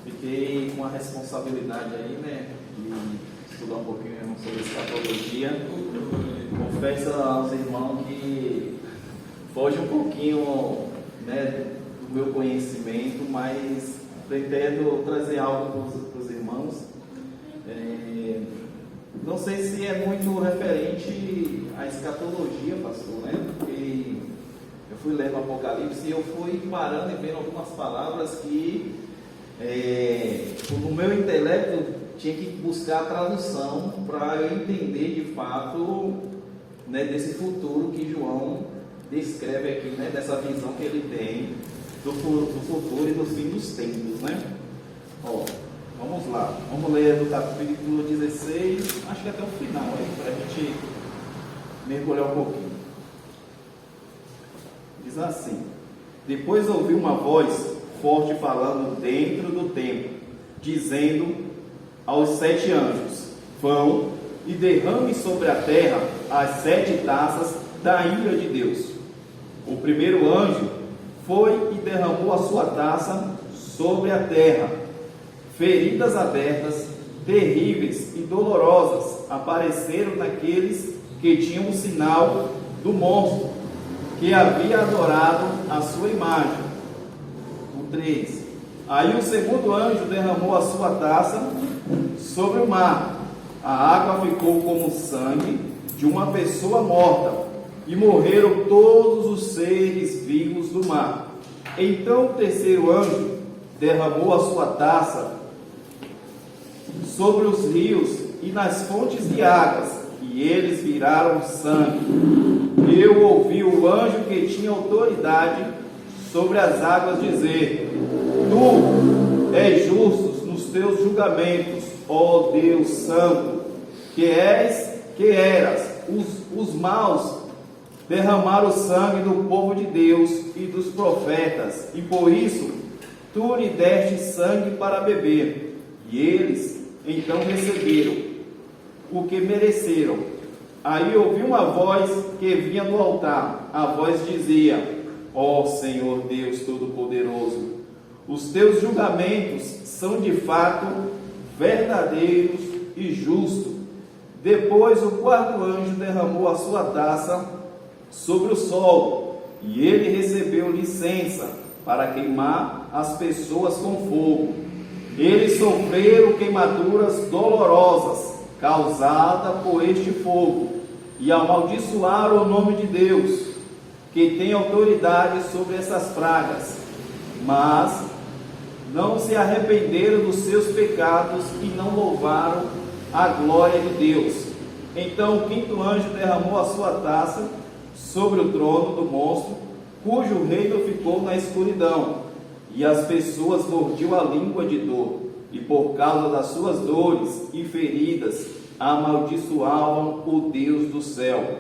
Fiquei com a responsabilidade aí, né, de estudar um pouquinho sobre escatologia. Confesso aos irmãos que foge um pouquinho, né, do meu conhecimento, mas pretendo trazer algo para os irmãos. Não sei se é muito referente à escatologia, pastor, né? Porque eu fui lendo o Apocalipse e eu fui parando e vendo algumas palavras que no meu intelecto tinha que buscar a tradução para eu entender de fato, né, desse futuro que João descreve aqui, né, dessa visão que ele tem do futuro e do fim dos tempos, né? Vamos lá, vamos ler do capítulo 16, acho que até o final aí, para a gente mergulhar um pouquinho. Diz assim: depois ouvi uma voz forte falando dentro do templo, dizendo aos 7 anjos: vão e derrame sobre a terra as 7 taças da ira de Deus. O primeiro anjo foi e derramou a sua taça sobre a terra. Feridas abertas, terríveis e dolorosas apareceram naqueles que tinham o sinal do monstro, que havia adorado a sua imagem. O 3. Aí o segundo anjo derramou a sua taça sobre o mar. A água ficou como sangue de uma pessoa morta, e morreram todos os seres vivos do mar. Então o terceiro anjo derramou a sua taça sobre os rios e nas fontes de águas, e eles viraram sangue. Eu ouvi o anjo que tinha autoridade sobre as águas dizer: tu és justo nos teus julgamentos, ó Deus Santo, que eras. Os maus derramaram o sangue do povo de Deus e dos profetas, e por isso tu lhe deste sangue para beber. E eles então receberam o que mereceram. Aí ouvi uma voz que vinha do altar. A voz dizia: ó Senhor Deus Todo-Poderoso, os teus julgamentos são de fato verdadeiros e justos. Depois o quarto anjo derramou a sua taça sobre o solo, e ele recebeu licença para queimar as pessoas com fogo. Eles sofreram queimaduras dolorosas causadas por este fogo, e amaldiçoaram o nome de Deus, que tem autoridade sobre essas pragas. Mas não se arrependeram dos seus pecados e não louvaram a glória de Deus. Então o quinto anjo derramou a sua taça sobre o trono do monstro, cujo reino ficou na escuridão, e as pessoas mordiam a língua de dor, e por causa das suas dores e feridas amaldiçoavam o Deus do céu.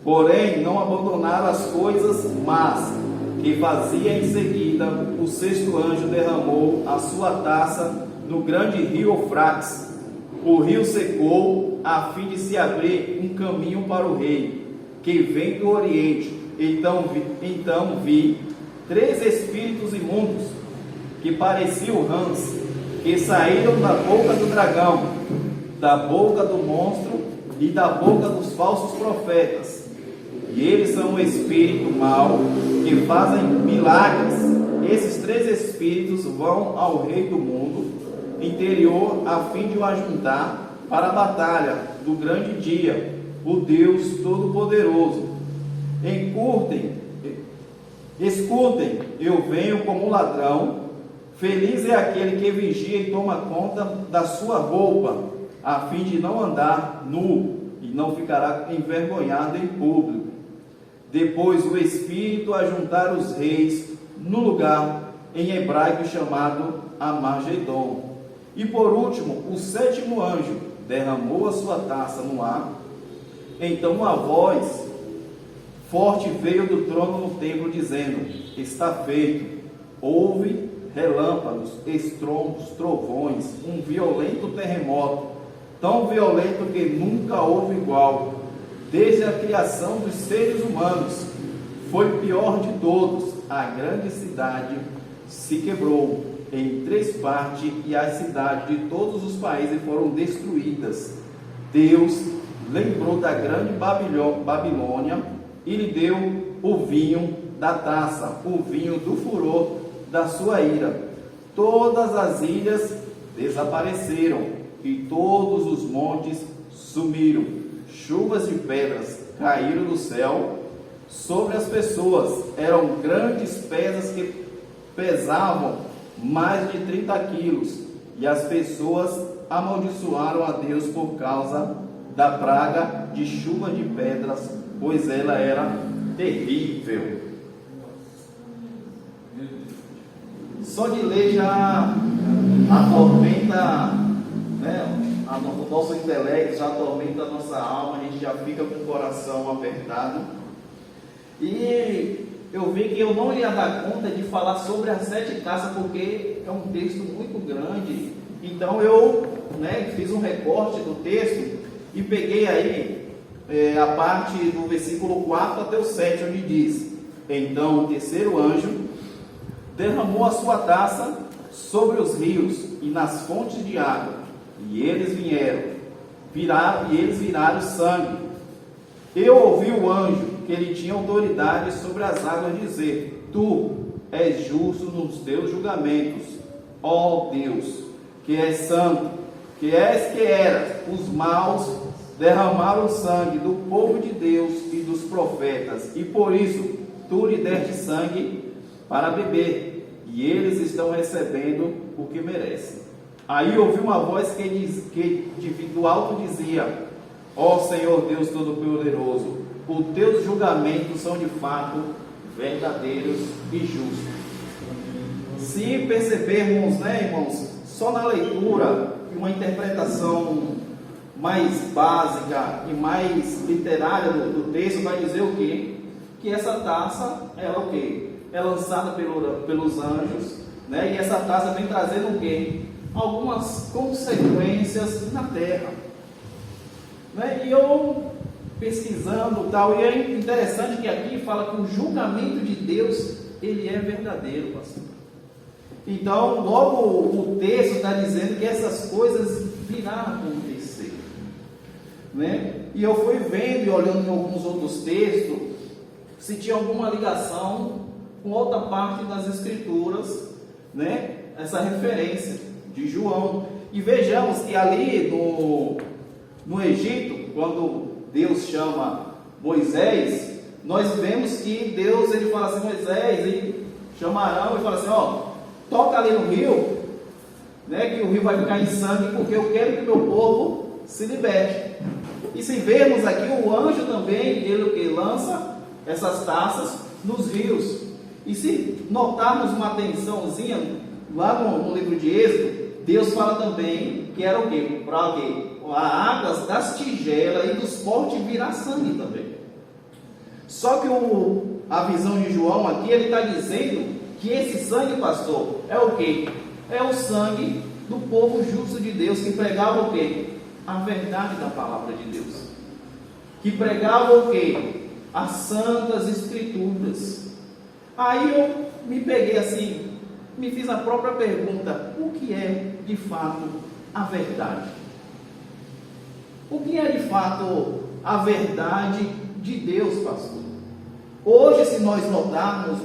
Porém não abandonaram as coisas más que fazia. Em seguida o sexto anjo derramou a sua taça no grande rio Eufrates. O rio secou a fim de se abrir um caminho para o rei, que vem do Oriente. Então vi 3 espíritos imundos, que pareciam rãs, que saíram da boca do dragão, da boca do monstro e da boca dos falsos profetas. E eles são o espírito mau, que fazem milagres. Esses 3 espíritos vão ao rei do mundo interior, a fim de o ajuntar para a batalha do grande dia, o Deus Todo-Poderoso. Escutem, eu venho como ladrão. Feliz é aquele que vigia e toma conta da sua roupa, a fim de não andar nu, e não ficará envergonhado em público. Depois o Espírito ajuntar os reis no lugar em hebraico chamado Amargedon. E por último, o sétimo anjo derramou a sua taça no ar. Então uma voz forte veio do trono no templo dizendo: está feito. Houve relâmpagos, estrondos, trovões, um violento terremoto, tão violento que nunca houve igual, desde a criação dos seres humanos. Foi o pior de todos. A grande cidade se quebrou em 3 parte e as cidades de todos os países foram destruídas. Deus lembrou da grande Babilônia e lhe deu o vinho da taça, o vinho do furor da sua ira. Todas as ilhas desapareceram e todos os montes sumiram. Chuvas de pedras caíram do céu sobre as pessoas. Eram grandes pedras que pesavam mais de 30 quilos. E as pessoas amaldiçoaram a Deus por causa da praga de chuva de pedras, pois ela era terrível. Só de ler já atormenta, né, o nosso intelecto, já atormenta a nossa alma, a gente já fica com o coração apertado. E eu vi que eu não ia dar conta de falar sobre as 7 taças, porque é um texto muito grande. Então eu, fiz um recorte do texto e peguei aí a parte do versículo 4 até o 7, onde diz: então o terceiro anjo derramou a sua taça sobre os rios e nas fontes de água, e eles viraram sangue. Eu ouvi o anjo, que ele tinha autoridade sobre as águas, dizer: tu és justo nos teus julgamentos, ó Deus, que és santo, que eras. Os maus derramaram o sangue do povo de Deus e dos profetas, e por isso tu lhe deste sangue para beber, e eles estão recebendo o que merecem. Aí ouvi uma voz que do alto dizia: ó Senhor Deus Todo-Poderoso, os teus julgamentos são de fato verdadeiros e justos. Se percebermos, irmãos, só na leitura, uma interpretação mais básica e mais literária do texto vai dizer o quê? Que essa taça é o quê? É lançada pelos anjos, e essa taça vem trazendo o quê? Algumas consequências na terra. E eu pesquisando tal, e é interessante que aqui fala que o julgamento de Deus, ele é verdadeiro, pastor. Então, logo o texto está dizendo que essas coisas virão a acontecer, E eu fui vendo e olhando em alguns outros textos, se tinha alguma ligação com outra parte das Escrituras, essa referência de João. E vejamos que ali no Egito, quando Deus chama Moisés, nós vemos que Deus, ele fala assim: Moisés, ele chama Arão e fala assim: toca ali no rio, que o rio vai ficar em sangue, porque eu quero que o meu povo se liberte. E se vermos aqui, o anjo também, ele lança essas taças nos rios. E se notarmos uma atençãozinha lá no livro de Êxodo, Deus fala também que era o quê? Para quê? As águas das tigelas e dos portes virar sangue também. Só que a visão de João aqui, ele está dizendo que esse sangue, pastor, é o quê? É o sangue do povo justo de Deus, que pregava o quê? A verdade da palavra de Deus. Que pregava o quê? As santas escrituras. Aí eu me peguei assim, me fiz a própria pergunta: o que é de fato a verdade? O que é de fato a verdade de Deus, pastor? Hoje, se nós notarmos,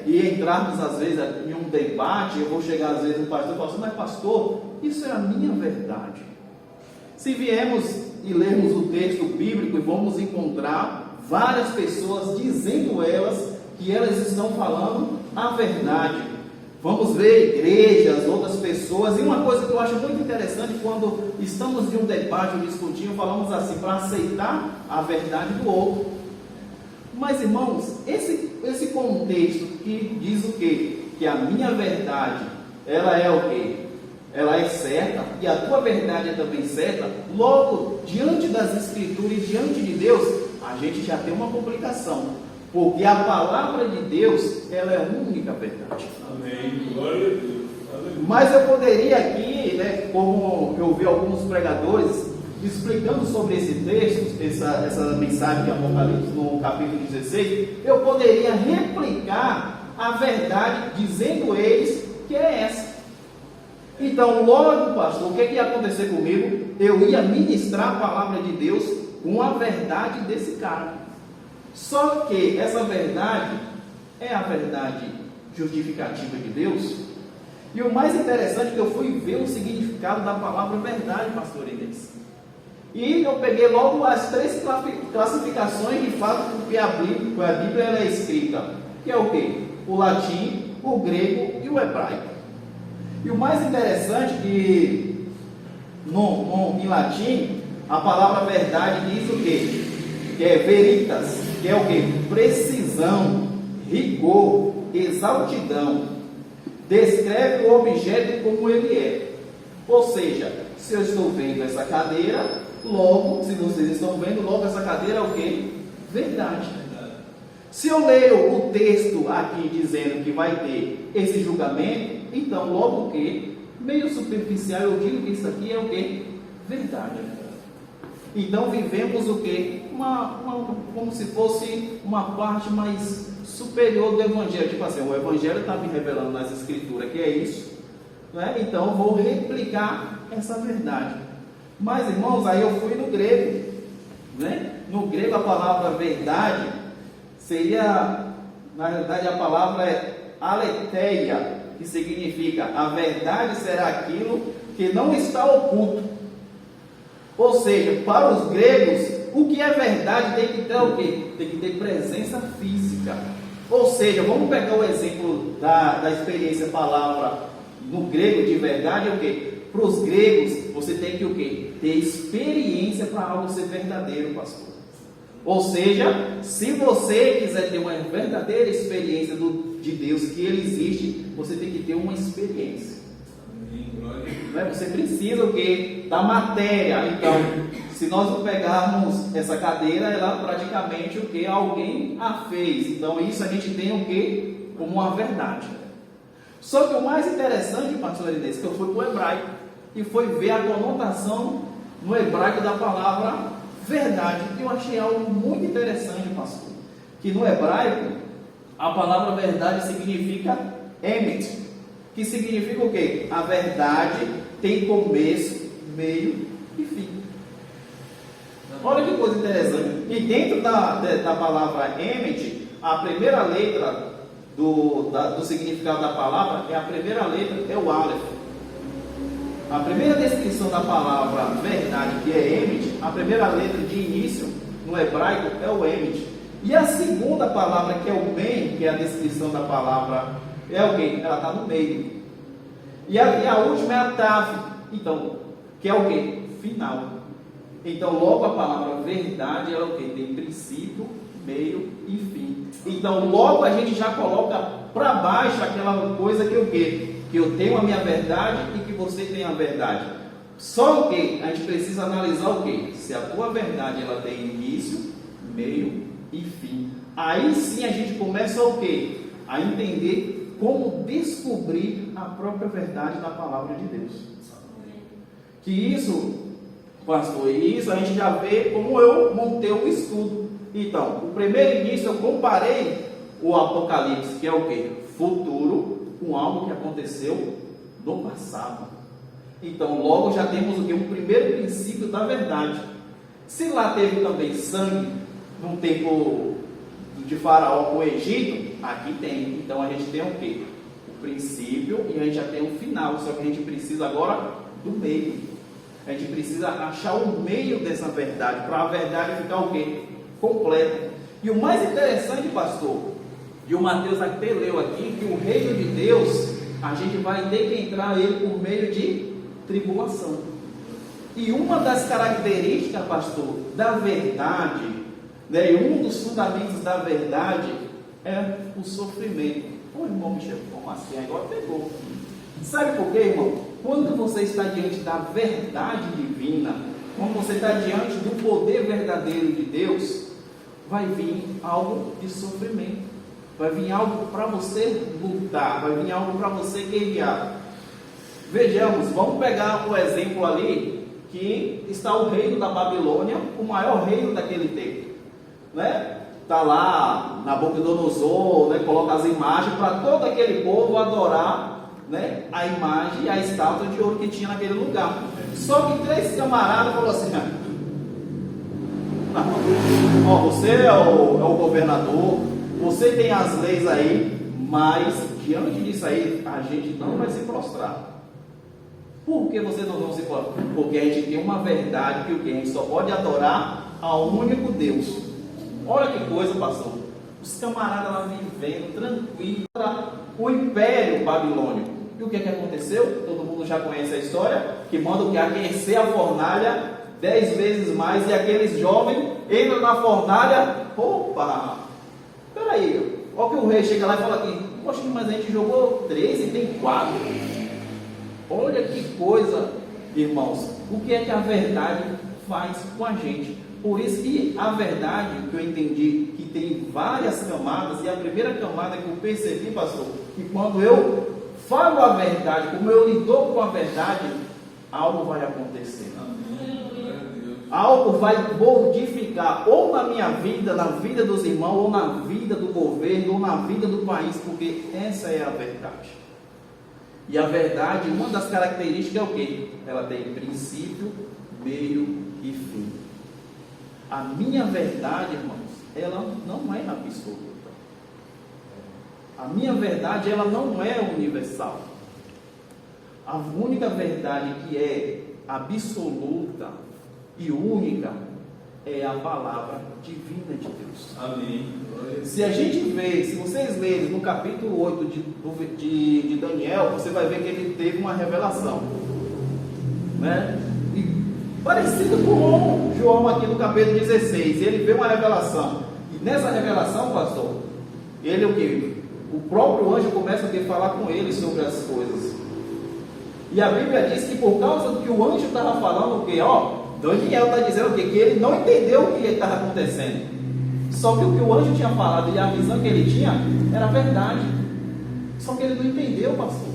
e entrarmos às vezes em um debate, eu vou chegar às vezes no pastor e falar assim: mas pastor, isso é a minha verdade. Se viemos e lermos o texto bíblico, e vamos encontrar várias pessoas dizendo que elas estão falando a verdade. Vamos ver igrejas, outras pessoas, e uma coisa que eu acho muito interessante, quando estamos em um debate ou discutindo, falamos assim, para aceitar a verdade do outro. Mas, irmãos, esse contexto que diz o quê? Que a minha verdade, ela é o quê? Ela é certa, e a tua verdade é também certa. Logo, diante das Escrituras, diante de Deus, a gente já tem uma complicação. Porque a palavra de Deus, ela é a única verdade. Amém. Glória a Deus. Mas eu poderia aqui, como eu vi alguns pregadores explicando sobre esse texto, essa mensagem de Apocalipse no capítulo 16, eu poderia replicar a verdade, dizendo eles que é essa. Então, logo, pastor, o que ia acontecer comigo? Eu ia ministrar a palavra de Deus com a verdade desse cara. Só que essa verdade é a verdade justificativa de Deus. E o mais interessante é que eu fui ver o significado da palavra verdade, pastor Inês. E eu peguei logo as 3 classificações de fato porque a Bíblia ela é escrita, que é o quê? O latim, o grego e o hebraico. E o mais interessante é que em latim, a palavra verdade diz o quê? Que é veritas, que é o quê? Precisão, rigor, exaustidão. Descreve o objeto como ele é. Ou seja, se eu estou vendo essa cadeira, logo, se vocês estão vendo, logo essa cadeira é o quê? Verdade. Se eu leio o texto aqui dizendo que vai ter esse julgamento, então logo o quê? Meio superficial eu digo que isso aqui é o quê? Verdade. Então vivemos o quê? Como se fosse uma parte mais superior do Evangelho. Tipo assim, o Evangelho está me revelando nas Escrituras que é isso, né? Então eu vou replicar essa verdade. Mas, irmãos, aí eu fui no grego, né? No grego a palavra verdade seria, na realidade a palavra é aletheia, que significa a verdade será aquilo que não está oculto. Ou seja, para os gregos, o que é verdade tem que ter o quê? Tem que ter presença física. Ou seja, vamos pegar o exemplo da experiência palavra no grego de verdade, é o quê? Para os gregos, você tem que o quê? Ter experiência para algo ser verdadeiro, pastor. Ou seja, se você quiser ter uma verdadeira experiência de Deus, que Ele existe, você tem que ter uma experiência. Você precisa o quê? Da matéria. Então, se nós não pegarmos essa cadeira, ela praticamente o que? Alguém a fez. Então, isso a gente tem o quê? Como uma verdade. Só que o mais interessante, pastor Inês, que eu fui para o hebraico e foi ver a conotação no hebraico da palavra verdade. Eu achei algo muito interessante, pastor. Que no hebraico, a palavra verdade significa emet, que significa o quê? A verdade tem começo, meio e fim. Olha que coisa interessante. E dentro da palavra emet, a primeira letra do significado da palavra, a primeira letra é o Aleph. A primeira descrição da palavra verdade, que é emet, a primeira letra de início no hebraico é o emet. E a segunda palavra, que é o bem, que é a descrição da palavra, é o quê? Ela está no meio. E a última é a tav, então, que é o quê? Final. Então, logo a palavra verdade, ela é o quê? Tem princípio, meio e fim. Então, logo a gente já coloca para baixo aquela coisa que o quê? Que eu tenho a minha verdade e que você tem a verdade. Só o quê? A gente precisa analisar o quê? Se a tua verdade ela tem início, meio e fim. Aí sim a gente começa o quê? A entender como descobrir a própria verdade da palavra de Deus. Que isso, pastor, e isso a gente já vê como eu montei um estudo. Então, o primeiro início eu comparei o Apocalipse, que é o quê? Futuro, com algo que aconteceu no passado. Então, logo já temos o quê? Um primeiro princípio da verdade. Se lá teve também sangue, num tempo de Faraó com o Egito, aqui tem. Então a gente tem o quê? O princípio e a gente já tem o final. Só que a gente precisa agora do meio. A gente precisa achar o meio dessa verdade, para a verdade ficar o quê? Completa. E o mais interessante, pastor, e o Mateus até leu aqui, que o reino de Deus, a gente vai ter que entrar ele por meio de tribulação. E uma das características, pastor, da verdade, né, e um dos fundamentos da verdade é o sofrimento. Ô irmão Michel, como assim? Agora pegou. Sabe por quê, irmão? Quando você está diante da verdade divina, quando você está diante do poder verdadeiro de Deus, vai vir algo de sofrimento. Vai vir algo para você lutar, vai vir algo para você guerrear. Vejamos, vamos pegar o exemplo ali, que está o reino da Babilônia, o maior reino daquele tempo. Né? Está lá Nabucodonosor, né? Coloca as imagens para todo aquele povo adorar né, a imagem e a estátua de ouro que tinha naquele lugar. Só que 3 camaradas falaram assim: não, ó, você é o governador, você tem as leis aí, mas diante disso aí a gente não vai se prostrar. Por que vocês não vão se prostrar? Porque a gente tem uma verdade que o que a gente só pode adorar ao único Deus. Olha que coisa, pastor. Os camaradas lá vivendo tranquilo, o Império Babilônico. E o que aconteceu? Todo mundo já conhece a história, que manda o que? Aquecer a fornalha 10 vezes mais, e aqueles jovens entram na fornalha. Opa! Peraí, olha que o rei chega lá e fala aqui: poxa, mas a gente jogou 3 e tem 4. Olha que coisa, irmãos. O que é que a verdade faz com a gente? Por isso que a verdade, que eu entendi, que tem várias camadas, e a primeira camada que eu percebi, pastor, que quando eu falo a verdade, como eu lido com a verdade, algo vai acontecer. Algo vai modificar, ou na minha vida, na vida dos irmãos, ou na vida do governo, ou na vida do país, porque essa é a verdade. E a verdade, uma das características é o quê? Ela tem princípio, meio e fim. A minha verdade, irmãos, ela não é absoluta. A minha verdade, ela não é universal. A única verdade que é absoluta e única é a palavra divina de Deus. Amém. Se a gente vê, se vocês lerem no capítulo 8 de Daniel, você vai ver que ele teve uma revelação, né? E parecido com João aqui no capítulo 16, ele vê uma revelação. E nessa revelação, pastor, ele o que? O próprio anjo começa a falar com ele sobre as coisas. E a Bíblia diz que por causa do que o anjo estava falando, o que? Daniel está dizendo o quê? Que ele não entendeu o que estava acontecendo. Só que o que o anjo tinha falado e a visão que ele tinha era verdade. Só que ele não entendeu, pastor.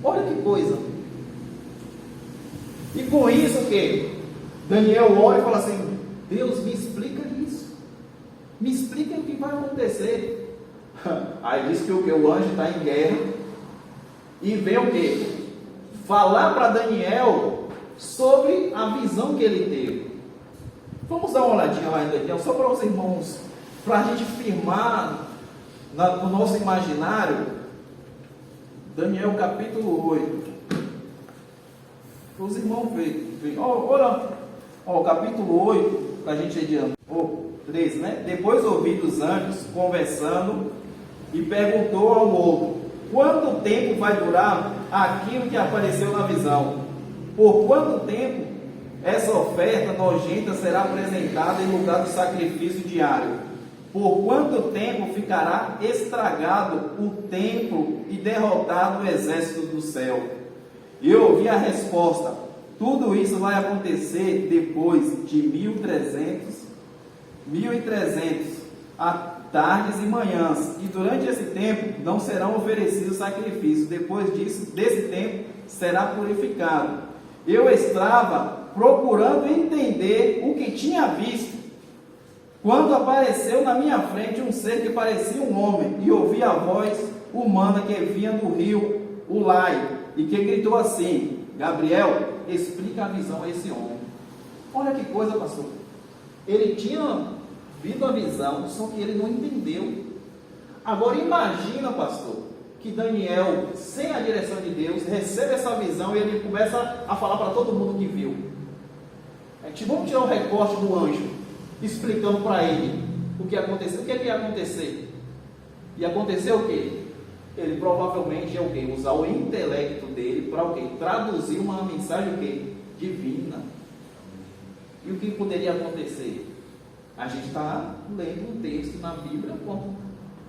Olha que coisa. E com isso o que? Daniel olha e fala assim: Deus, me explica isso. Me explica o que vai acontecer. Aí diz que o anjo está em guerra. E vem o quê? Falar para Daniel sobre a visão que ele teve. Vamos dar uma olhadinha lá em Daniel, só para os irmãos, para a gente firmar no nosso imaginário. Daniel capítulo 8. Para os irmãos verem. Olha, capítulo 8, para a gente adiantar. 13, né? Depois ouvi dos anjos conversando e perguntou ao outro: quanto tempo vai durar aquilo que apareceu na visão? Por quanto tempo essa oferta nojenta será apresentada em lugar do sacrifício diário? Por quanto tempo ficará estragado o templo e derrotado o exército do céu? E eu ouvi a resposta: tudo isso vai acontecer depois de 1300 tardes e manhãs, e durante esse tempo não serão oferecidos sacrifícios. Depois desse tempo será purificado. Eu estava procurando entender o que tinha visto, quando apareceu na minha frente um ser que parecia um homem, e ouvi a voz humana que vinha do rio Ulai, e que gritou assim: Gabriel, explica a visão a esse homem. Olha que coisa, pastor. Ele tinha visto a visão, só que ele não entendeu. Agora imagina, pastor, que Daniel, sem a direção de Deus, recebe essa visão e ele começa a falar para todo mundo que viu. Vamos tirar o recorte do anjo, explicando para ele o que aconteceu. O que ia acontecer? E aconteceu o quê? Ele provavelmente ia o quê? Usar o intelecto dele para o quê? Traduzir uma mensagem o quê? Divina. E o que poderia acontecer? A gente está lendo um texto na Bíblia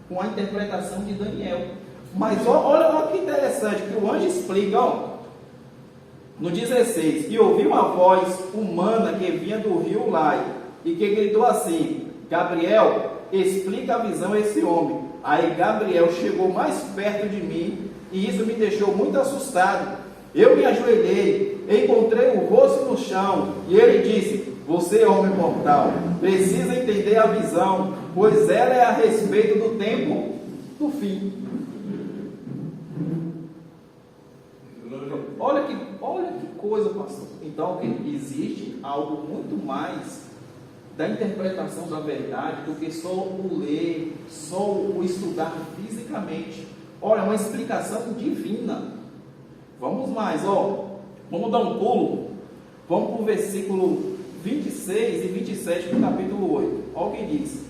com a interpretação de Daniel. Mas olha que interessante, que o anjo explica, no 16: e ouvi uma voz humana que vinha do rio Lai, e que gritou assim: Gabriel, explica a visão a esse homem. Aí Gabriel chegou mais perto de mim, e isso me deixou muito assustado. Eu me ajoelhei, encontrei o rosto no chão, e ele disse: você, homem mortal, precisa entender a visão, pois ela é a respeito do tempo do fim. Olha que coisa, pastor. Então, existe algo muito mais da interpretação da verdade do que só o ler, só o estudar fisicamente. Olha, uma explicação divina. Vamos mais, vamos dar um pulo. Vamos para o versículo 26 e 27 do capítulo 8. Olha o que diz.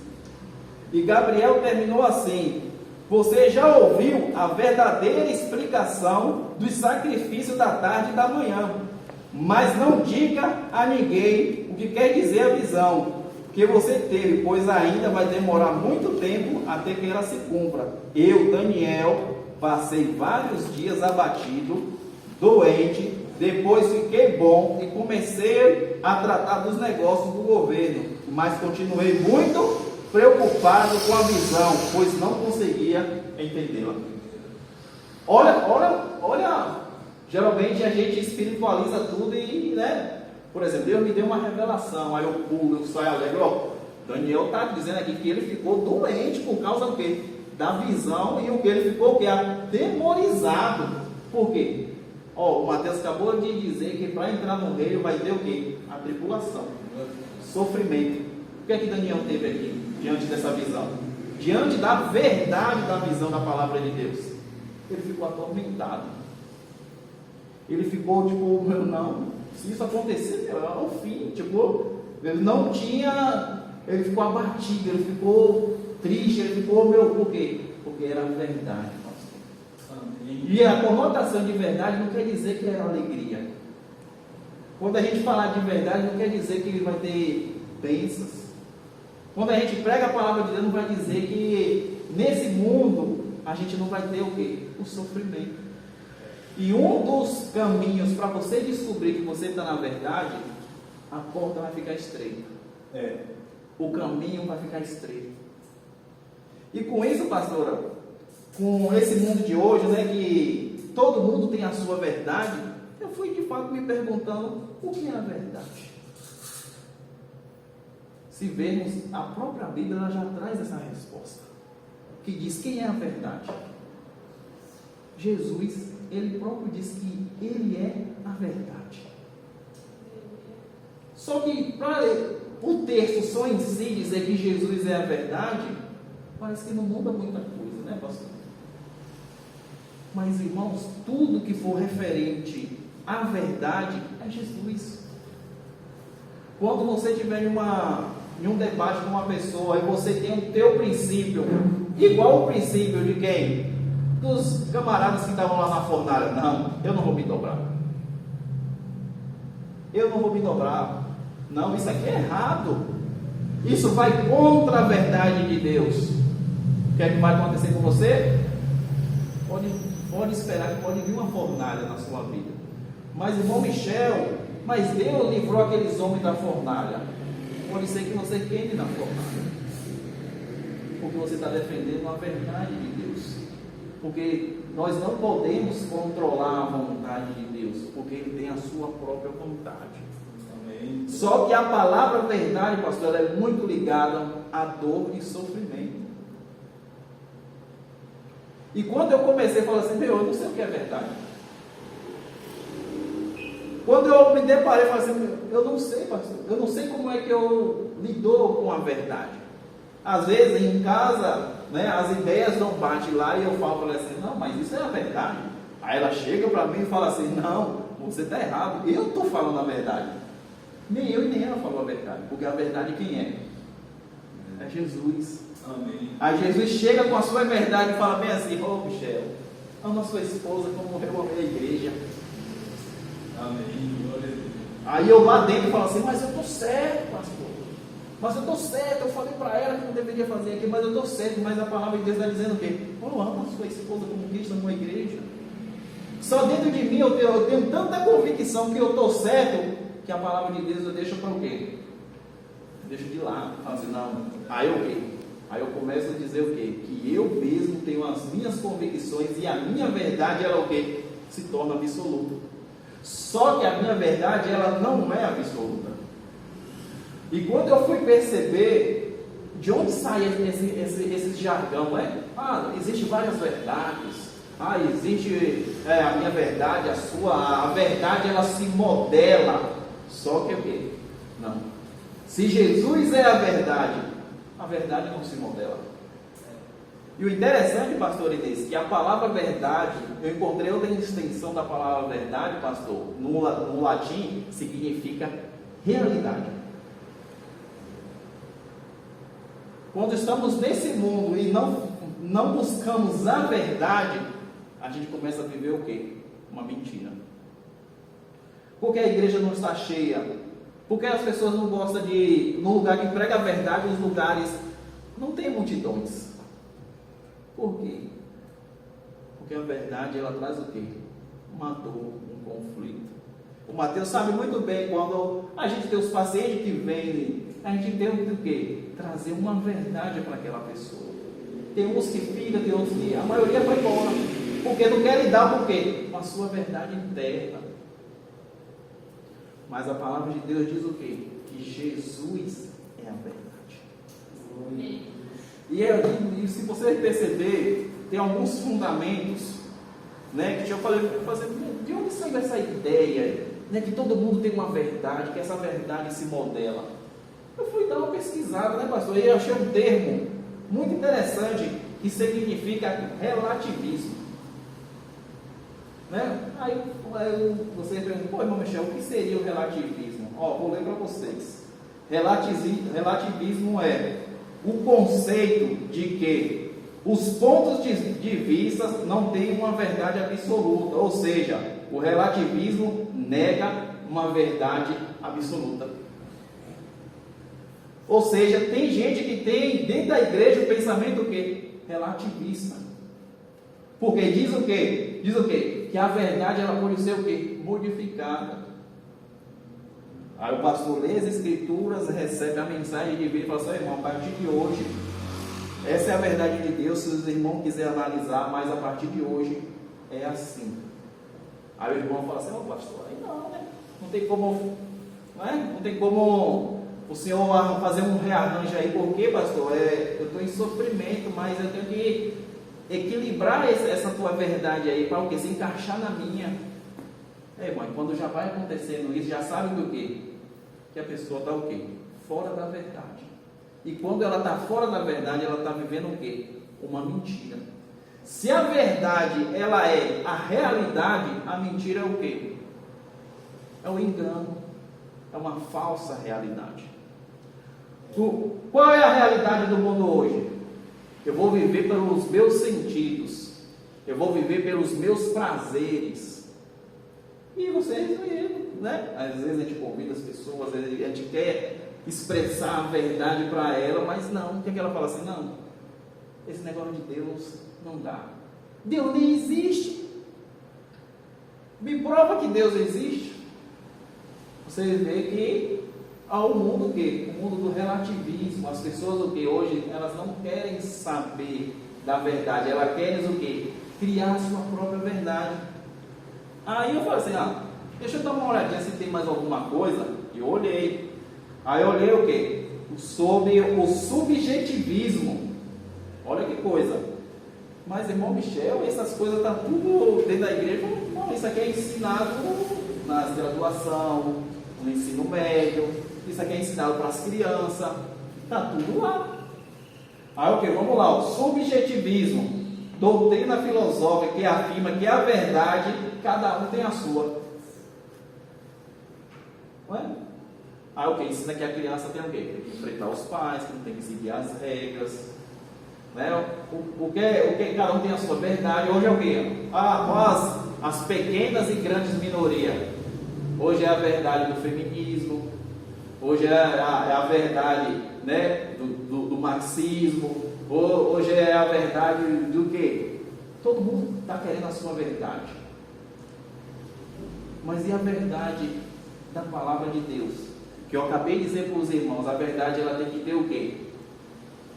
E Gabriel terminou assim: você já ouviu a verdadeira explicação dos sacrifícios da tarde e da manhã, mas não diga a ninguém o que quer dizer a visão que você teve, pois ainda vai demorar muito tempo até que ela se cumpra. Eu, Daniel, passei vários dias abatido, doente, depois fiquei bom e comecei a tratar dos negócios do governo, mas continuei muito preocupado com a visão, pois não conseguia entendê-la. Olha, geralmente a gente espiritualiza tudo e, por exemplo, Deus me deu uma revelação, aí eu pulo, eu saio alegre. Daniel está dizendo aqui que ele ficou doente por causa do quê? Da visão, e o que ele ficou o quê? Atemorizado. Por quê? O Mateus acabou de dizer que para entrar no reino vai ter o quê? A tribulação, sofrimento. O que é que Daniel teve aqui, diante dessa visão? Diante da verdade da visão da palavra de Deus, ele ficou atormentado. Ele ficou tipo, não, se isso acontecer, é o fim. Tipo, ele não tinha, ele ficou abatido, ele ficou triste, ele ficou, por quê? Porque era verdade, pastor. Amém. E a conotação de verdade não quer dizer que é alegria. Quando a gente falar de verdade, não quer dizer que ele vai ter bênçãos. Quando a gente prega a palavra de Deus, não vai dizer que nesse mundo a gente não vai ter o quê? O sofrimento. E um dos caminhos para você descobrir que você está na verdade, a porta vai ficar estreita. O caminho vai ficar estreito. E com isso, pastora, com esse mundo de hoje, que todo mundo tem a sua verdade, eu fui de fato me perguntando o que é a verdade. Se vermos, a própria Bíblia ela já traz essa resposta, que diz quem é a verdade. Jesus, ele próprio diz que ele é a verdade. Só que para o texto só em si dizer que Jesus é a verdade, parece que não muda muita coisa, né, pastor? Mas, irmãos, tudo que for referente à verdade é Jesus. Quando você tiver em um debate com uma pessoa e você tem o teu princípio, igual o princípio de quem? Dos camaradas que estavam lá na fornalha. Não, eu não vou me dobrar. Eu não vou me dobrar. Não, isso aqui é errado. Isso vai contra a verdade de Deus. O que é que vai acontecer com você? Pode esperar que pode vir uma fornalha na sua vida. Mas, irmão Michel, mas Deus livrou aqueles homens da fornalha. Pode ser que você queime na fornalha, porque você está defendendo a verdade de Deus. Porque nós não podemos controlar a vontade de Deus, porque Ele tem a sua própria vontade. Amém. Só que a palavra verdade, pastor, ela é muito ligada à dor e sofrimento. E quando eu comecei a falar assim, eu não sei o que é verdade. Quando eu me deparei, eu falei assim, eu não sei, pastor, eu não sei como é que eu lido com a verdade. Às vezes em casa, as ideias não batem lá e eu falo assim, não, mas isso é a verdade. Aí ela chega para mim e fala assim, não, você está errado, eu estou falando a verdade. Nem eu e nem ela falou a verdade, porque a verdade quem é? É Jesus. Amém. Aí Jesus chega com a sua verdade e fala bem assim, Michel, ama sua esposa como eu amei a igreja. Amém. Aí eu lá dentro falo assim, mas eu estou certo, pastor. Mas eu estou certo, eu falei para ela que não deveria fazer aquilo, mas eu estou certo. Mas a palavra de Deus está dizendo o quê? Ama sua esposa como Cristo amou a igreja. Só dentro de mim eu tenho tanta convicção que eu estou certo, que a palavra de Deus eu deixo para o quê? Eu deixo de lado. Falo assim, não. Aí o quê? Aí eu começo a dizer o quê? Que eu mesmo tenho as minhas convicções e a minha verdade, ela o quê? Se torna absoluta. Só que a minha verdade, ela não é absoluta. E quando eu fui perceber de onde sai esse jargão, existem várias verdades. existe a minha verdade, a verdade ela se modela. Só que o quê? Não. Se Jesus é a verdade não se modela. E o interessante, pastor Inês, que a palavra verdade, eu encontrei outra extensão da palavra verdade, pastor, no latim, significa realidade. Quando estamos nesse mundo e não buscamos a verdade, a gente começa a viver o quê? Uma mentira. Porque a igreja não está cheia. Porque as pessoas não gostam de, no lugar que prega a verdade, os lugares não tem multidões. Por quê? Porque a verdade ela traz o quê? Uma dor, um conflito. O Mateus sabe muito bem quando a gente tem os pacientes que vêm, a gente tem o quê? Trazer uma verdade para aquela pessoa. Tem uns que ficam, tem outros que a maioria vai embora. Porque não quer lidar por quê? Com a sua verdade interna. Mas a palavra de Deus diz o quê? Que Jesus é a verdade. E se você perceber, tem alguns fundamentos, né, que eu falei, de onde saiu essa ideia, né, que todo mundo tem uma verdade, que essa verdade se modela. Eu fui dar uma pesquisada, né, pastor, e eu achei um termo muito interessante que significa relativismo. Né? Aí você pergunta, pô, irmão Michel, o que seria o relativismo? Vou ler para vocês. Relativismo é o conceito de que os pontos de vista não têm uma verdade absoluta, ou seja, o relativismo nega uma verdade absoluta. Ou seja, tem gente que tem dentro da igreja o pensamento o quê? Relativista. Porque diz o quê? Diz o quê? Que a verdade ela pode ser o quê? Modificada. Aí o pastor lê as escrituras, recebe a mensagem de vida e fala assim, irmão, a partir de hoje, essa é a verdade de Deus, se os irmãos quiserem analisar, mas a partir de hoje é assim. Aí o irmão fala assim, pastor, aí não, né? Não tem como, não tem como o senhor fazer um rearranjo aí, porque, pastor, eu estou em sofrimento, mas eu tenho que equilibrar essa tua verdade aí, para o quê? Se encaixar na minha. Irmão, quando já vai acontecendo isso, já sabe do quê? Que a pessoa está o quê? Fora da verdade. E quando ela está fora da verdade, ela está vivendo o quê? Uma mentira. Se a verdade, ela é a realidade, a mentira é o quê? É o engano. É uma falsa realidade. Qual é a realidade do mundo hoje? Eu vou viver pelos meus sentidos. Eu vou viver pelos meus prazeres. E você né? Às vezes a gente convida as pessoas, às vezes a gente quer expressar a verdade para ela, mas não. O que é que ela fala assim? Não, esse negócio de Deus não dá. Deus nem existe. Me prova que Deus existe. Você vê que há um mundo o quê? O mundo do relativismo. As pessoas o quê? Hoje elas não querem saber da verdade, elas querem o quê? Criar a sua própria verdade. Aí eu falei assim, deixa eu dar uma olhadinha se tem mais alguma coisa. E eu olhei. Aí eu olhei o quê? Sobre o subjetivismo. Olha que coisa. Mas, irmão Michel, essas coisas estão tudo dentro da igreja. Não, isso aqui é ensinado na graduação, no ensino médio. Isso aqui é ensinado para as crianças. Está tudo lá. Aí o que? Vamos lá. O subjetivismo. Doutrina filosófica que afirma que a verdade, cada um tem a sua. Não é? Aí o que? Ensina que a criança tem o quê? Tem que enfrentar os pais, que não tem que seguir as regras. Né? O que cada um tem a sua verdade. Hoje é o quê? As pequenas e grandes minorias. Hoje é a verdade do feminismo. Hoje é a verdade, né, do marxismo. Hoje é a verdade do quê? Todo mundo está querendo a sua verdade. Mas e a verdade da palavra de Deus? Que eu acabei de dizer para os irmãos, a verdade ela tem que ter o quê?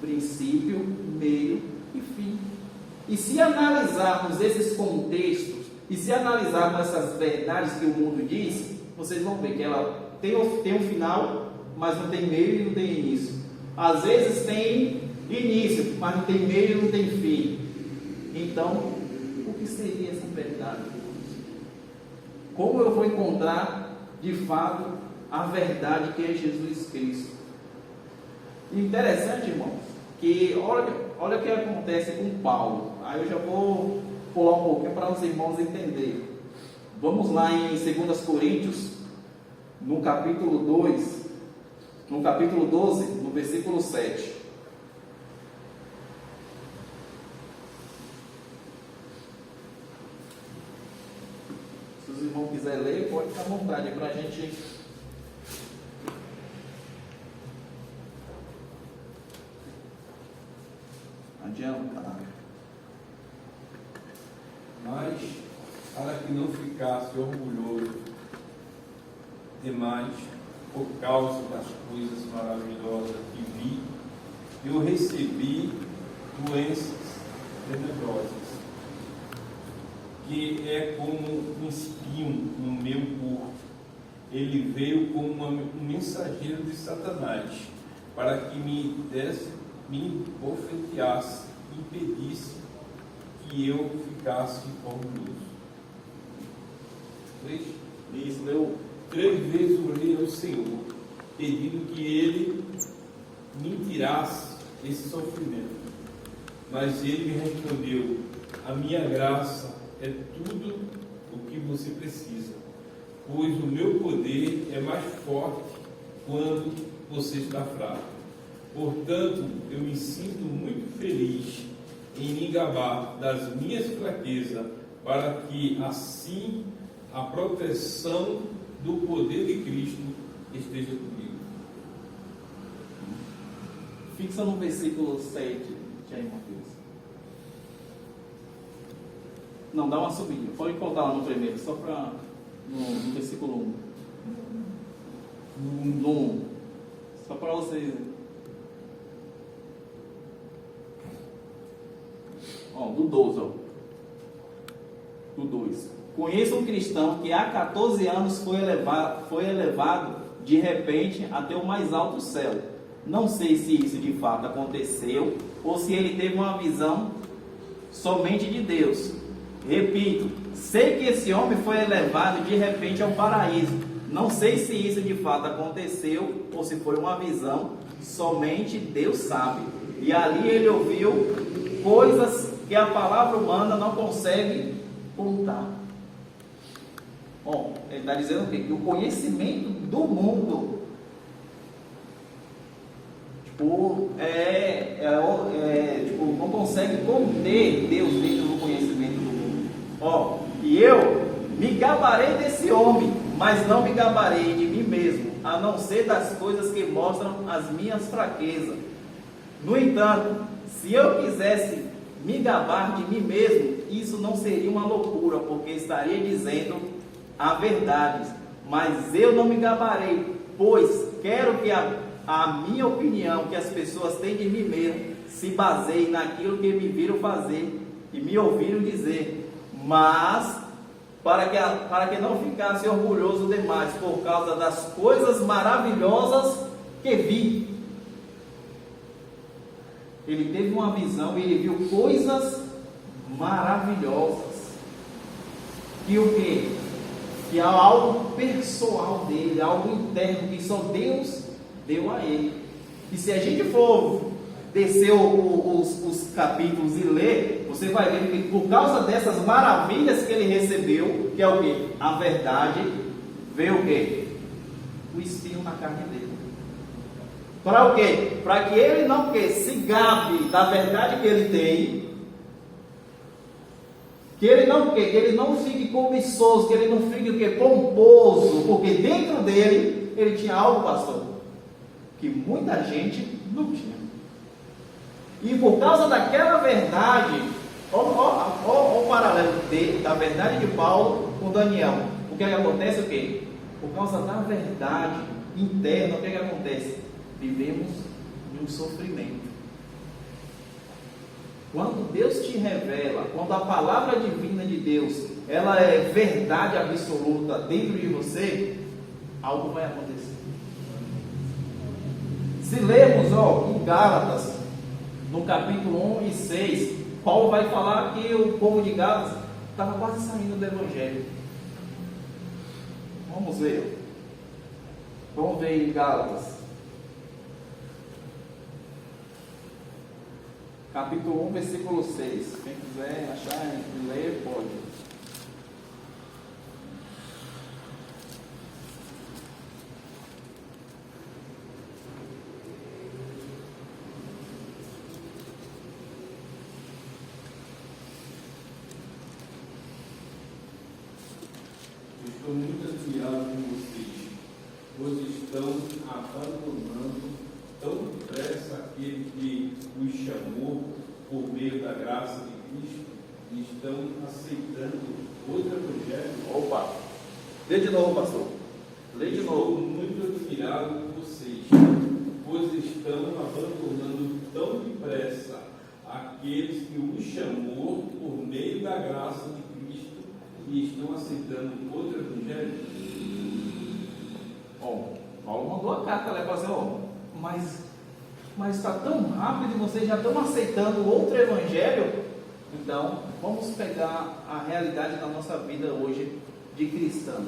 Princípio, meio e fim. E se analisarmos esses contextos, e se analisarmos essas verdades que o mundo diz, vocês vão ver que ela tem um final, mas não tem meio e não tem início. Às vezes tem início, mas não tem meio e não tem fim. Então, o que seria essa verdade? Como eu vou encontrar de fato a verdade que é Jesus Cristo? E interessante, irmãos, que olha o que acontece com Paulo. Aí eu já vou pular um pouquinho para os irmãos entenderem. Vamos lá em 2 Coríntios, no capítulo 2, no capítulo 12, no versículo 7. Se os irmãos quiserem ler, pode ficar à vontade para a gente adiantar. Mas, para que não ficasse orgulhoso demais, por causa das coisas maravilhosas que vi, eu recebi doenças tenebrosas, que é como um espinho no meu corpo. Ele veio como um mensageiro de Satanás, para que me bofeteasse, impedisse que eu ficasse orgulhoso. Isso, leu 3 vezes orei ao Senhor, pedindo que Ele me tirasse esse sofrimento. Mas Ele me respondeu: a minha graça é tudo o que você precisa, pois o meu poder é mais forte quando você está fraco. Portanto, eu me sinto muito feliz em me gabar das minhas fraquezas, para que assim a proteção do poder de Cristo esteja comigo. Fixa no versículo 7, já irmão Deus. Não, dá uma subidinha. Pode contar lá no primeiro, só para no versículo 1. No 1. Só para vocês. Do 12, do 2. Conheço um cristão que há 14 anos foi elevado de repente até o mais alto céu. Não sei se isso de fato aconteceu ou se ele teve uma visão somente de Deus. Repito, sei que esse homem foi elevado de repente ao paraíso. Não sei se isso de fato aconteceu ou se foi uma visão, somente Deus sabe. E ali ele ouviu coisas que a palavra humana não consegue contar. Ele está dizendo o quê? Que o conhecimento do mundo não consegue conter Deus dentro do conhecimento do mundo. E eu me gabarei desse homem, mas não me gabarei de mim mesmo, a não ser das coisas que mostram as minhas fraquezas. No entanto, se eu quisesse me gabar de mim mesmo, isso não seria uma loucura, porque estaria dizendo a verdade. Mas eu não me gabarei, pois quero que a minha opinião, que as pessoas têm de mim mesmo, se baseie naquilo que me viram fazer e me ouviram dizer. Mas para que não ficasse orgulhoso demais por causa das coisas maravilhosas que vi. Ele teve uma visão e ele viu coisas maravilhosas. Que o quê? Que é algo pessoal dele, algo interno que só Deus deu a ele. E se a gente for descer os capítulos e ler, você vai ver que por causa dessas maravilhas que ele recebeu, que é o quê? A verdade, veio o quê? O espinho na carne dele. Para o quê? Para que ele não se gabe da verdade que ele tem, que ele não fique cobiçoso, que ele não fique o quê? Pomposo, porque dentro dele ele tinha algo, pastor, que muita gente não tinha. E por causa daquela verdade, olha o paralelo da verdade de Paulo com Daniel. O que acontece? O quê? Por causa da verdade interna, o que acontece? Vivemos em um sofrimento. Quando Deus te revela, quando a palavra divina de Deus, ela é verdade absoluta dentro de você, algo vai acontecer. Se lermos em Gálatas, no capítulo 1 e 6, Paulo vai falar que o povo de Gálatas estava quase saindo do Evangelho. Vamos ver. Vamos ver em Gálatas. Capítulo 1, versículo 6. Quem quiser achar e ler, pode. Estou muito admirado com vocês, pois estão abandonando tão depressa aquele que os chamou por meio da graça de Cristo e estão aceitando outro evangelho. Opa! Lê de novo, pastor. Lê de Estou novo. muito admirado com vocês, pois estão abandonando tão depressa aqueles que os chamou por meio da graça de Cristo e estão aceitando outro evangelho. Paulo mandou a carta lá para dizer, mas está tão rápido e vocês já estão aceitando outro evangelho. Então, vamos pegar a realidade da nossa vida hoje de cristão.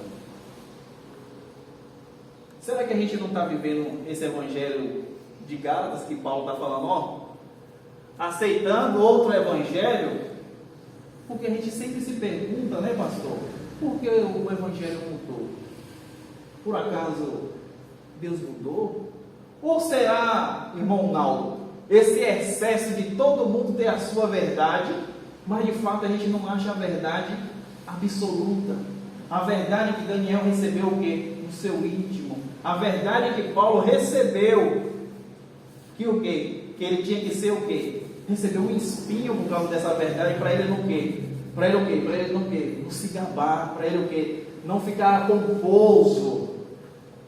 Será que a gente não está vivendo esse evangelho de Gálatas que Paulo está falando, aceitando outro evangelho? Porque a gente sempre se pergunta, né, pastor? Por que o evangelho mudou? Por acaso Deus mudou? Ou será, irmão Naldo, esse excesso de todo mundo ter a sua verdade, mas de fato a gente não acha a verdade absoluta? A verdade que Daniel recebeu o quê? No seu íntimo. A verdade que Paulo recebeu, que o quê? Que ele tinha que ser o quê? Recebeu um espinho por causa dessa verdade, para ele não quê? Para ele o quê? Para ele não quê? Não se gabar, para ele o quê? Não ficar confuso.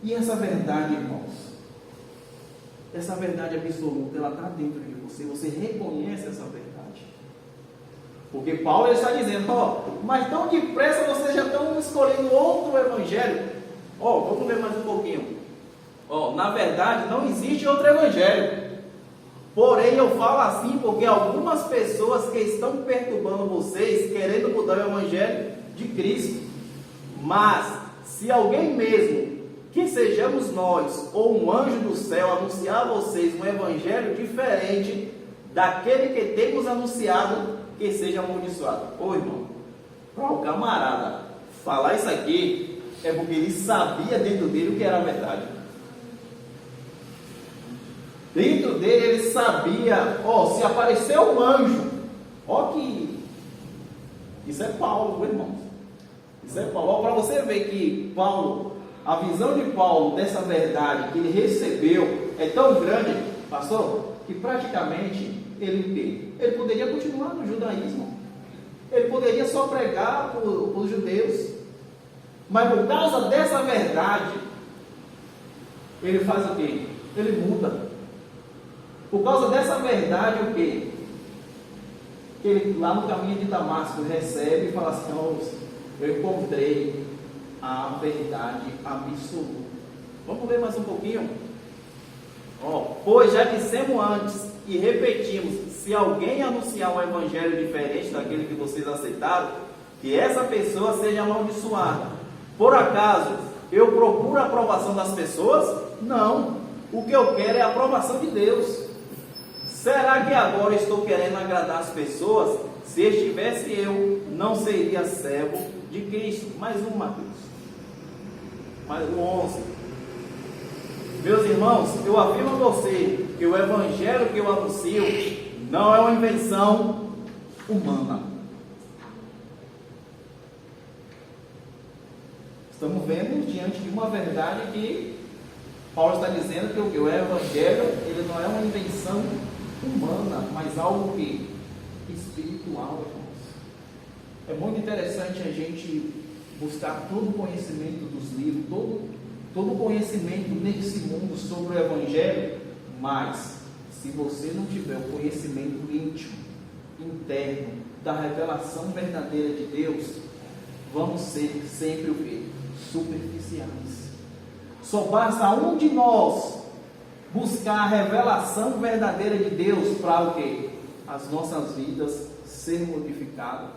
E essa verdade, irmãos, essa verdade absoluta, ela está dentro de você, você reconhece essa verdade. Porque Paulo está dizendo, mas tão depressa vocês já estão escolhendo outro evangelho. Vamos ler mais um pouquinho. Na verdade, não existe outro evangelho. Porém, eu falo assim porque algumas pessoas que estão perturbando vocês, querendo mudar o evangelho de Cristo. Mas, se alguém mesmo, que sejamos nós, ou um anjo do céu, anunciar a vocês um evangelho diferente daquele que temos anunciado, que seja amaldiçoado. Irmão, para o camarada falar isso aqui, é porque ele sabia dentro dele o que era a verdade. Dentro dele ele sabia, se apareceu um anjo, que isso é Paulo, irmãos. Isso é Paulo. Para você ver que Paulo, a visão de Paulo dessa verdade que ele recebeu é tão grande, pastor, que praticamente ele poderia continuar no judaísmo. Ele poderia só pregar para os judeus. Mas por causa dessa verdade, ele faz o quê? Ele muda. Por causa dessa verdade, o quê? Que ele lá no caminho de Damasco recebe e fala assim, eu encontrei a verdade absoluta. Vamos ler mais um pouquinho? Pois já dissemos antes e repetimos, se alguém anunciar um evangelho diferente daquele que vocês aceitaram, que essa pessoa seja amaldiçoada. Por acaso eu procuro a aprovação das pessoas? Não. O que eu quero é a aprovação de Deus. Será que agora estou querendo agradar as pessoas? Se estivesse eu, não seria servo de Cristo. Mais um, Mateus. Mais um 11. Meus irmãos, eu afirmo a você que o evangelho que eu anuncio não é uma invenção humana. Estamos vendo diante de uma verdade que Paulo está dizendo que o evangelho ele não é uma invenção humana, mas algo que espiritual, irmãos. É muito interessante a gente buscar todo o conhecimento dos livros, todo o conhecimento nesse mundo sobre o evangelho, mas se você não tiver o conhecimento íntimo, interno, da revelação verdadeira de Deus, vamos ser sempre o quê? Superficiais. Só basta um de nós buscar a revelação verdadeira de Deus para o quê? As nossas vidas serem modificadas.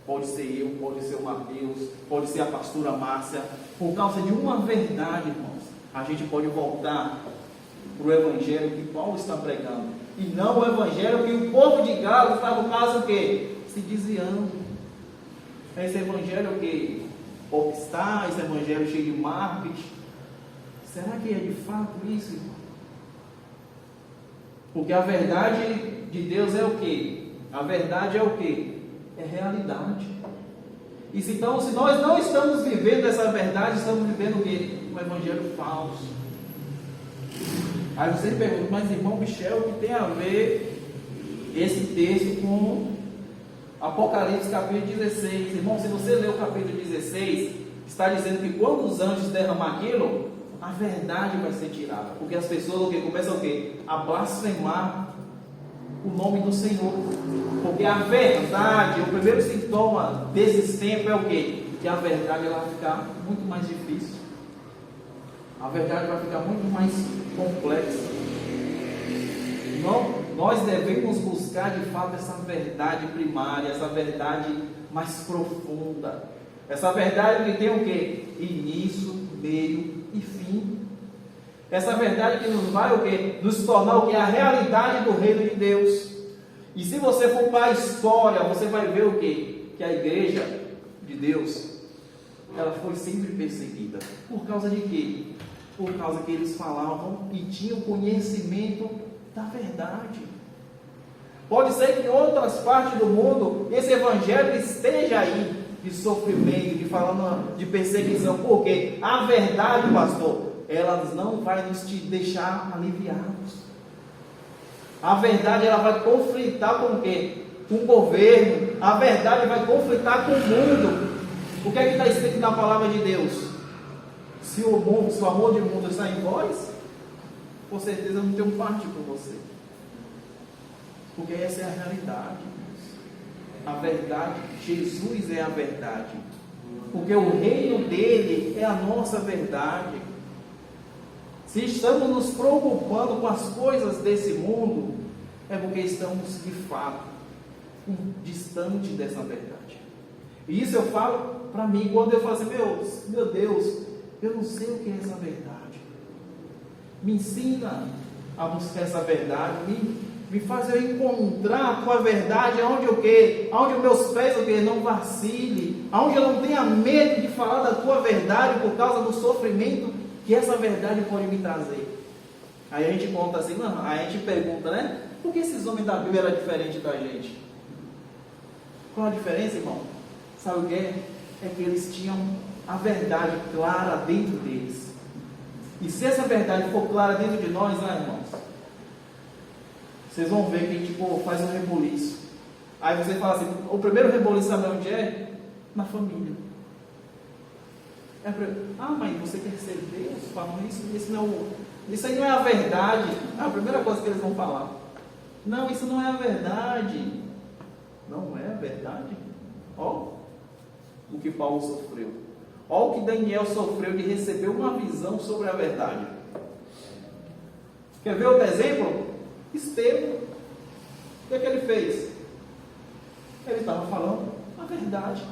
pode ser eu, pode ser o Mateus, pode ser a pastora Márcia, por causa de uma verdade, irmãos, a gente pode voltar para o evangelho que Paulo está pregando, e não o evangelho que o povo de Gálatas está, no caso, o quê? Se desviando. Esse evangelho que popstar, esse evangelho cheio de marketing, será que é de fato isso, irmão? Porque a verdade de Deus é o quê? A verdade é o quê? É realidade. E então, se nós não estamos vivendo essa verdade, estamos vivendo o quê? Um evangelho falso. Aí você pergunta, mas irmão Michel, o que tem a ver esse texto com Apocalipse capítulo 16? Irmão, se você ler o capítulo 16, está dizendo que quando os anjos derramar aquilo, a verdade vai ser tirada. Porque as pessoas o quê? Começam o quê? A blasfemar o nome do Senhor. Porque a verdade, o primeiro sintoma desses tempos é o quê? Que a verdade ela vai ficar muito mais difícil. A verdade vai ficar muito mais complexa. Nós devemos buscar de fato essa verdade primária, essa verdade mais profunda. Essa verdade que tem o quê? Início, meio e fim. Essa verdade que nos vai o quê? Nos tornar o quê? A realidade do reino de Deus. E se você for para a história, você vai ver o quê? Que a igreja de Deus, ela foi sempre perseguida. Por causa de quê? Por causa que eles falavam e tinham conhecimento da verdade. Pode ser que em outras partes do mundo esse evangelho esteja aí de sofrimento, de falando de perseguição, porque a verdade, pastor, ela não vai nos deixar aliviados. A verdade ela vai conflitar com o quê? Com o governo. A verdade vai conflitar com o mundo. O que é que está escrito na palavra de Deus? Se o amor de mundo está em vós, com certeza não tem parte com você. Porque essa é a realidade. A verdade, Jesus é a verdade. Porque o reino dele é a nossa verdade. Se estamos nos preocupando com as coisas desse mundo, é porque estamos de fato distante dessa verdade. E isso eu falo para mim, quando eu falo assim, meu Deus, eu não sei o que é essa verdade. Me ensina a buscar essa verdade, me faz eu encontrar a tua verdade, aonde o quê? Aonde os meus pés o quê? Não vacile, aonde eu não tenha medo de falar da tua verdade por causa do sofrimento que essa verdade pode me trazer. Aí a gente conta assim, não, aí a gente pergunta, né? Por que esses homens da Bíblia eram diferentes da gente? Qual a diferença, irmão? Sabe o que é? É que eles tinham a verdade clara dentro deles. E se essa verdade for clara dentro de nós, né, irmãos? Vocês vão ver que a gente faz um reboliço. Aí você fala assim, o primeiro reboliço sabe onde é? Na família. Mas você quer ser Deus falando isso? Isso aí não é a verdade. A primeira coisa que eles vão falar. Não, isso não é a verdade. Não é a verdade. Ó, o que Paulo sofreu. Ó o que Daniel sofreu de receber uma visão sobre a verdade. Quer ver outro exemplo? Estevão. O que é que ele fez? Ele estava falando a verdade.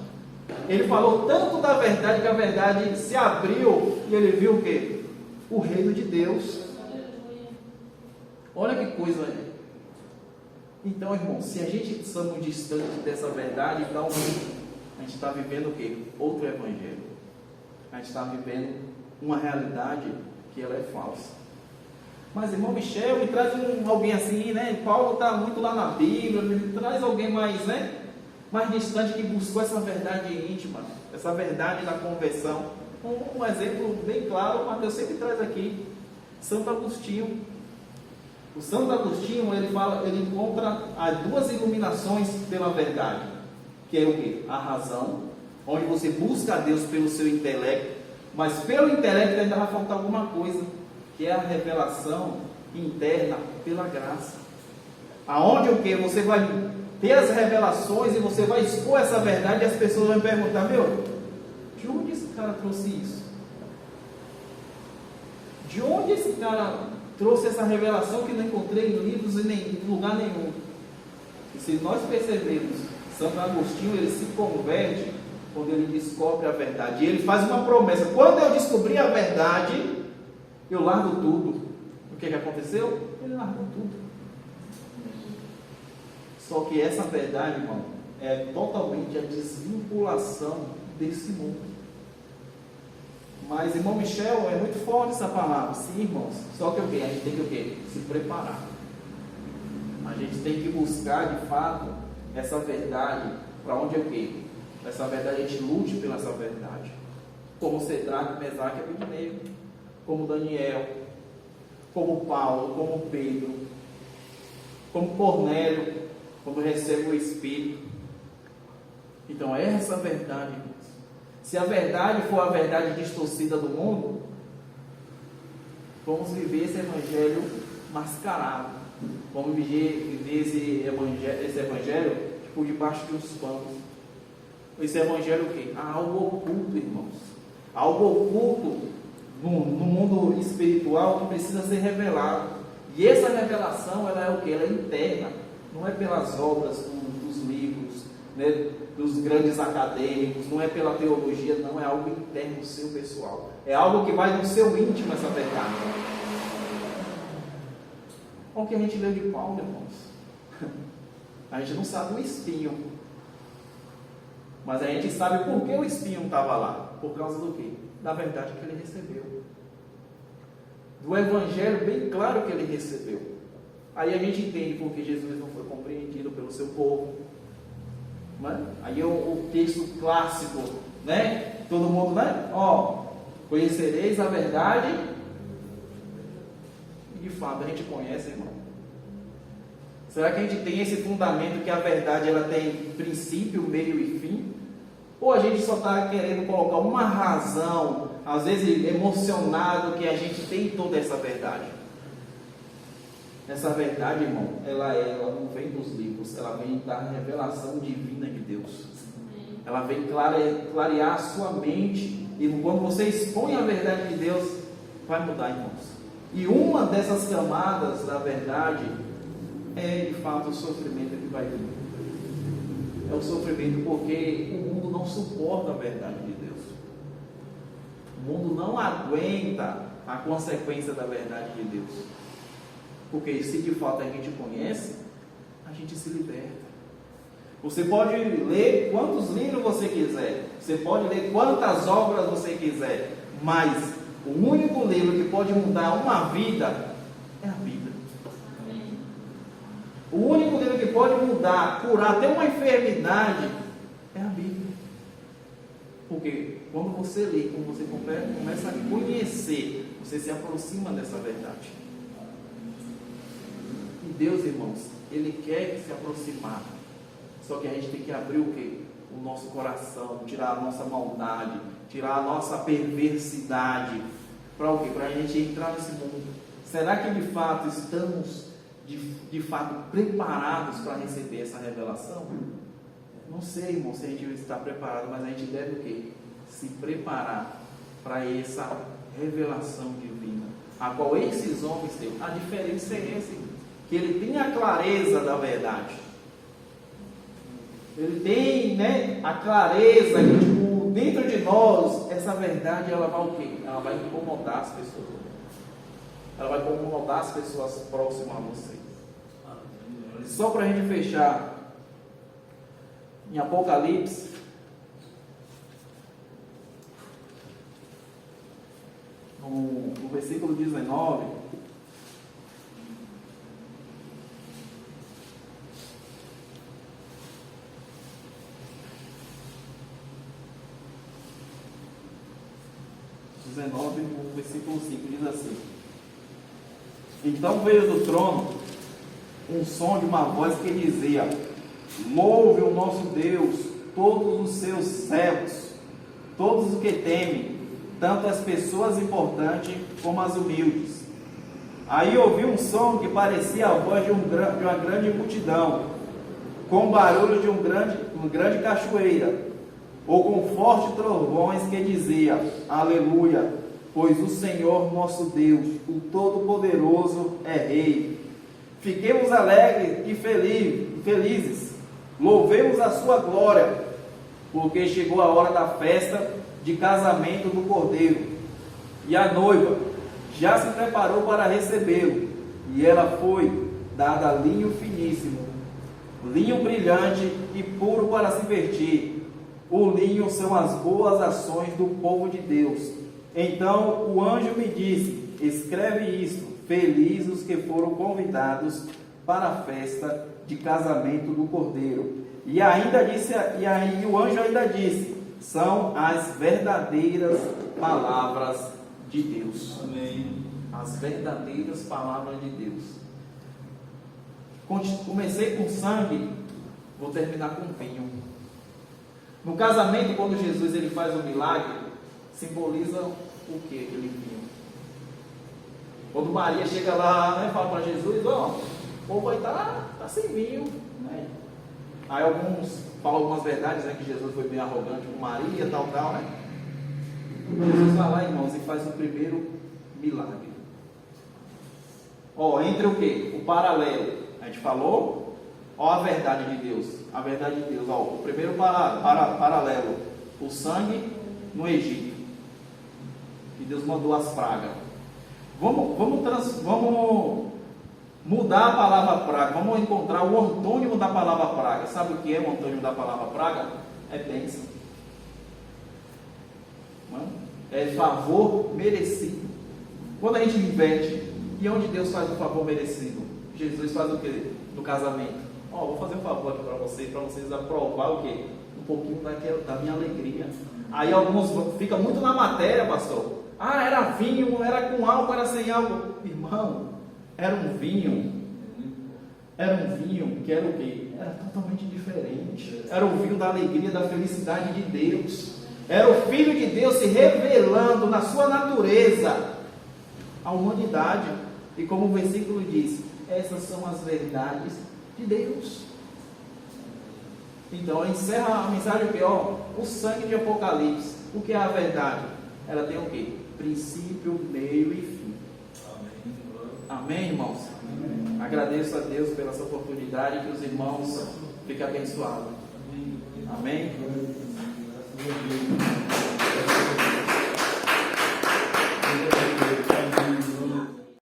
Ele falou tanto da verdade que a verdade se abriu e ele viu o quê? O reino de Deus. Olha que coisa é. Então, irmão, se a gente estamos distantes dessa verdade, então a gente está vivendo o quê? Outro evangelho. A gente está vivendo uma realidade que ela é falsa. Mas, irmão Michel, me traz alguém assim, né? Paulo está muito lá na Bíblia, me traz alguém mais, né? Mais distante, que buscou essa verdade íntima, essa verdade da conversão. Um exemplo bem claro, o Mateus sempre traz aqui, Santo Agostinho. O Santo Agostinho, ele encontra as duas iluminações pela verdade, que é o quê? A razão, onde você busca a Deus pelo seu intelecto, mas pelo intelecto ainda vai faltar alguma coisa, que é a revelação interna pela graça. Aonde o quê? Você vai ter as revelações e você vai expor essa verdade e as pessoas vão perguntar, de onde esse cara trouxe isso? De onde esse cara trouxe essa revelação que não encontrei em livros e nem em lugar nenhum? E se nós percebermos, Santo Agostinho, ele se converte quando ele descobre a verdade. E ele faz uma promessa: quando eu descobrir a verdade, eu largo tudo. O que aconteceu? Ele largou tudo. Só que essa verdade, irmão, é totalmente a desvinculação desse mundo. Mas, irmão Michel, é muito forte essa palavra. Sim, irmãos. Só que o quê? A gente tem que o quê? Se preparar. A gente tem que buscar, de fato, essa verdade. Para onde é o quê? Essa verdade, a gente lute pela essa verdade. Como Cedraque, Mesaque e Abednego. Como Daniel. Como Paulo. Como Pedro. Como Cornélio. Quando recebe o Espírito. Então, é essa verdade, irmãos. Se a verdade for a verdade distorcida do mundo, vamos viver esse evangelho mascarado. Vamos viver esse evangelho tipo debaixo de uns panos. Esse evangelho o quê? Algo oculto, irmãos. Algo oculto no mundo espiritual que precisa ser revelado. E essa revelação, ela é o quê? Ela é interna. Não é pelas obras dos livros, né, dos grandes acadêmicos, não é pela teologia, não, é algo interno seu, pessoal. É algo que vai no seu íntimo, essa verdade. Olha o que a gente leu de Paulo, irmãos. A gente não sabe o espinho, mas a gente sabe por que o espinho estava lá. Por causa do quê? Da verdade que ele recebeu. Do evangelho bem claro que ele recebeu. Aí a gente entende por que Jesus não foi compreendido pelo seu povo. Aí é o texto clássico, né? Todo mundo, né? Conhecereis a verdade. E de fato a gente conhece, irmão. Será que a gente tem esse fundamento que a verdade ela tem princípio, meio e fim? Ou a gente só está querendo colocar uma razão, às vezes emocionado, que a gente tem toda essa verdade? Essa verdade, irmão, ela não vem dos livros, ela vem da revelação divina de Deus. Ela vem clarear a sua mente. E quando você expõe a verdade de Deus, vai mudar, irmãos. E uma dessas camadas da verdade é, de fato, o sofrimento que vai vir. É o sofrimento porque o mundo não suporta a verdade de Deus. O mundo não aguenta a consequência da verdade de Deus. Porque se de fato a gente conhece, a gente se liberta. Você pode ler quantos livros você quiser, você pode ler quantas obras você quiser, mas o único livro que pode mudar uma vida é a Bíblia. O único livro que pode mudar, curar até uma enfermidade é a Bíblia. Porque quando você lê, quando você começa a conhecer, você se aproxima dessa verdade. E Deus, irmãos, Ele quer se aproximar. Só que a gente tem que abrir o quê? O nosso coração, tirar a nossa maldade, tirar a nossa perversidade. Para o quê? Para a gente entrar nesse mundo. Será que de fato estamos de fato preparados para receber essa revelação? Não sei, irmão, se a gente está preparado, mas a gente deve o quê? Se preparar para essa revelação divina, a qual esses homens têm. A diferença é essa, que ele tem a clareza da verdade. Ele tem, né, a clareza que, tipo, dentro de nós, essa verdade, ela vai o quê? Ela vai incomodar as pessoas. Ela vai incomodar as pessoas próximas a você. Só para a gente fechar, em Apocalipse, no versículo 19, no versículo 5, diz assim: então veio do trono um som de uma voz que dizia: louve o nosso Deus, todos os seus servos, todos os que temem, tanto as pessoas importantes como as humildes. Aí ouvi um som que parecia a voz de uma grande multidão, com o barulho de uma grande cachoeira, ou com fortes trovões que dizia: aleluia, pois o Senhor nosso Deus, o Todo-Poderoso, é Rei. Fiquemos alegres e felizes, Louvemos a sua glória, porque chegou a hora da festa de casamento do Cordeiro, e a noiva já se preparou para recebê-lo, e ela foi dada linho finíssimo, linho brilhante e puro para se vestir. O linho são as boas ações do povo de Deus. Então o anjo me disse: escreve isto, felizes os que foram convidados para a festa de casamento do Cordeiro. E aí o anjo ainda disse: são as verdadeiras palavras de Deus. Amém. As verdadeiras palavras de Deus. Comecei com sangue, vou terminar com vinho. No casamento, quando Jesus ele faz o milagre, simboliza o que aquele vinho? Quando Maria chega lá, né, fala para Jesus: ó, o povo vai estar sem vinho, né? Aí alguns falam algumas verdades, né, que Jesus foi bem arrogante com Maria, tal, né? Jesus vai lá, irmãos, e faz o primeiro milagre. Ó, entre o que? O paralelo. A gente falou, ó, a verdade de Deus. A verdade de Deus, ó, o primeiro paralelo. O sangue no Egito. Que Deus mandou as pragas. Vamos mudar a palavra praga. Vamos encontrar o antônimo da palavra praga. Sabe o que é o antônimo da palavra praga? É bênção. É favor merecido. Quando a gente inverte, e onde Deus faz o favor merecido? Jesus faz o que no casamento? Ó, vou fazer um favor aqui para vocês aprovar o que? Um pouquinho da minha alegria. Aí alguns ficam muito na matéria, pastor. Ah, era vinho, era com álcool, era sem álcool. Irmão, era um vinho que era o quê? Era totalmente diferente. Era o vinho da alegria, da felicidade de Deus. Era o Filho de Deus se revelando na sua natureza à humanidade. E como o versículo diz, essas são as verdades de Deus. Então encerra a mensagem que, ó, o sangue de Apocalipse. O que é a verdade? Ela tem o quê? Princípio, meio e fim. Amém, irmãos? Amém. Agradeço a Deus pela essa oportunidade, que os irmãos fiquem abençoados. Amém?